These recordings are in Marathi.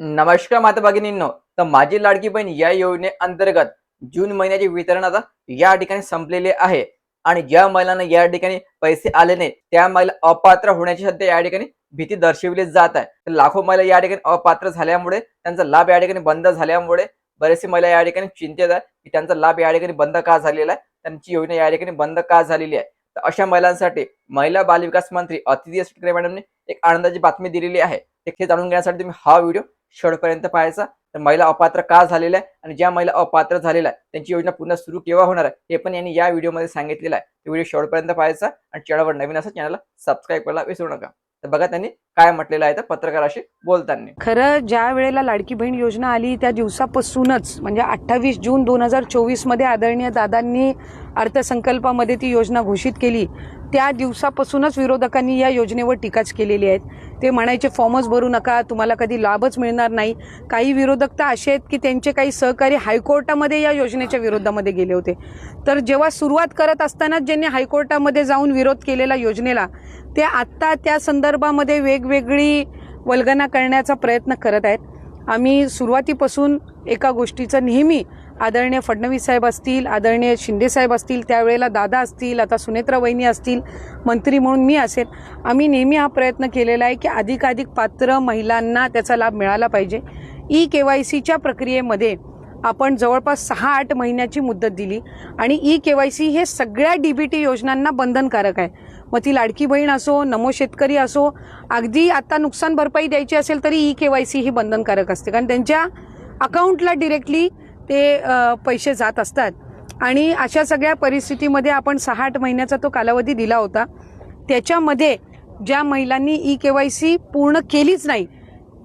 नमस्कार माता भगिनींनो, तर माझी लाडकी बहीण या योजनेअंतर्गत जून महिन्याचे वितरण आता या ठिकाणी संपलेले आहे आणि ज्या महिलांना या ठिकाणी पैसे आले नाही त्या महिला अपात्र होण्याची सध्या या ठिकाणी भीती दर्शविली जात आहे. तर लाखो महिला या ठिकाणी अपात्र झाल्यामुळे त्यांचा लाभ या ठिकाणी बंद झाल्यामुळे बरेचसे महिला या ठिकाणी चिंतेत आहे की त्यांचा लाभ या ठिकाणी बंद का झालेला आहे, त्यांची योजना या ठिकाणी बंद का झालेली आहे. तर अशा महिलांसाठी महिला बाल विकास मंत्री अतिथी टिकरे मॅडमने एक आनंदाची बातमी दिलेली आहे. हे जाणून घेण्यासाठी तुम्ही हा व्हिडिओ शेवटपर्यंत पाहायचा. तर महिला अपात्र का झालेल्या आहे आणि ज्या महिला अपात्र झालेल्या आहे त्यांची योजना पुन्हा सुरू केव्हा होणार आहे हे पण यांनी या व्हिडिओमध्ये सांगितलेलं आहे. तो व्हिडिओ शेवटपर्यंत पाहायचा आणि चॅनलवर नवीन असेल चॅनलला सबस्क्राईब करायला विसरू नका. तर बघा त्यांनी काय म्हटलेलं आहे तर पत्रकाराशी बोलताना. खरं ज्या वेळेला लाडकी बहीण योजना आली त्या दिवसापासूनच म्हणजे 28 जून 2024 मध्ये आदरणीय दादांनी अर्थसंकल्पामध्ये ती योजना घोषित केली. त्या दिवसापासूनच विरोधकांनी या योजनेवर टीकाच केलेली आहे. ते म्हणायचे फॉर्मच भरू नका, तुम्हाला कधी लाभच मिळणार नाही. काही विरोधक तर असे आहेत की त्यांचे काही सहकारी हायकोर्टामध्ये या योजनेच्या विरोधामध्ये गेले होते. तर जेव्हा सुरुवात करत असताना ज्यांनी हायकोर्टामध्ये जाऊन विरोध केलेला योजनेला ते आत्ता त्या संदर्भामध्ये वेगवेगळी वल्गना करण्याचा प्रयत्न करत आहेत. आम्ही सुरुवातीपासून एका गोष्टीचं नेहमी आदरणीय फडणवीस साहेब असतील, आदरणीय शिंदे साहेब असतील, त्यावेळेला दादा असतील, आता सुनेत्रा वहिनी असतील, मंत्री म्हणून मी असेल, आम्ही नेहमी हा प्रयत्न केलेला आहे की अधिकाधिक पात्र महिलांना त्याचा लाभ मिळाला पाहिजे. KYCच्या प्रक्रियेमध्ये आपण जवळपास 6-8 महिन्याची मुदत दिली आणि KYC हे सगळ्या DBT योजनांना बंधनकारक आहे. मग ती लाडकी बहीण असो, नमो शेतकरी असो, अगदी आता नुकसान भरपाई द्यायची असेल तरी KYC ही बंधनकारक असते, कारण त्यांच्या अकाउंटला डिरेक्टली ते पैसे जात असतात. आणि अशा सगळ्या परिस्थितीमध्ये आपण 6-8 महिन्याचा तो कालावधी दिला होता. त्याच्यामध्ये ज्या महिलांनी KYC पूर्ण केलीच नाही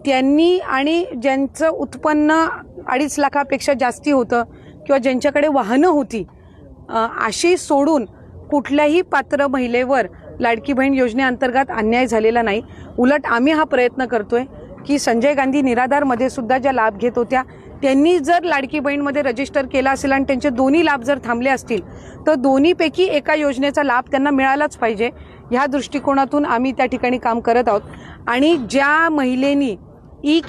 त्यांनी आणि ज्यांचं उत्पन्न 2.5 लाखापेक्षा जास्ती होतं किंवा ज्यांच्याकडे वाहनं होती अशी सोडून कुठल्याही पात्र महिलेवर लाडकी बहीण योजनेअंतर्गत अन्याय झालेला नाही. उलट आम्ही हा प्रयत्न करतोय की संजय गांधी निराधारमध्ये सुद्धा ज्या लाभ घेत होत्या त्यांनी जर लाडकी बहीणमध्ये रजिस्टर केला असेल आणि त्यांचे दोन्ही लाभ जर थांबले असतील तर दोन्हीपैकी एका योजनेचा लाभ त्यांना मिळालाच पाहिजे. ह्या दृष्टिकोनातून आम्ही त्या ठिकाणी काम करत आहोत. आणि ज्या महिलेनी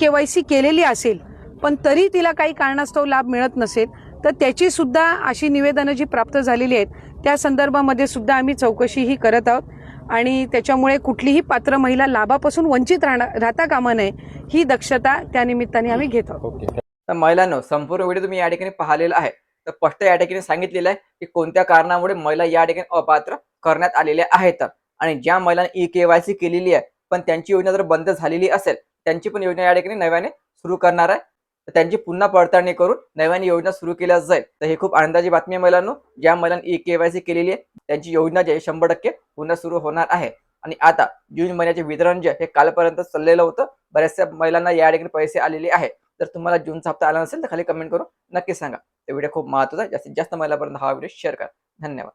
KYC केलेली असेल पण तरी तिला काही कारणास्तव लाभ मिळत नसेल तर त्याची सुद्धा अशी निवेदनं जी प्राप्त झालेली आहेत त्या संदर्भामध्ये सुद्धा आम्ही चौकशीही करत आहोत. आणि त्याच्यामुळे कुठलीही पात्र महिला लाभापासून वंचित राहता कामा नये ही दक्षता त्या निमित्ताने आम्ही घेत आहोत. तर महिलांनो, संपूर्ण व्हिडिओ तुम्ही या ठिकाणी पाहिलेला आहे. तर स्पष्ट या ठिकाणी सांगितलेलं आहे की कोणत्या कारणामुळे महिला या ठिकाणी अपात्र करण्यात आलेल्या आहेत. आणि ज्या महिलांनी KYC केलेली आहे पण त्यांची योजना जर बंद झालेली असेल त्यांची पण योजना या ठिकाणी नव्याने सुरू करणार आहे. तर त्यांची पुन्हा पडताळणी करून नव्याने योजना सुरू केल्या जाईल. तर ही खूप आनंदाची बातमी आहे महिलांनो. ज्या महिलांनी KYC केलेली आहे त्यांची योजना जे 100% पुन्हा सुरू होणार आहे. आणि आता जून महिन्याचे वितरण जे हे कालपर्यंत चाललेलं होतं, बऱ्याचशा महिलांना या ठिकाणी पैसे आलेले आहे. जर तुम्हाला जूनचा हप्ता आला नसेल तर खाली कमेंट करून नक्की सांगा. तो व्हिडिओ खूप महत्त्वाचा आहे. जास्तीत जास्त महिलांपर्यंत हा व्हिडिओ शेअर करा. धन्यवाद.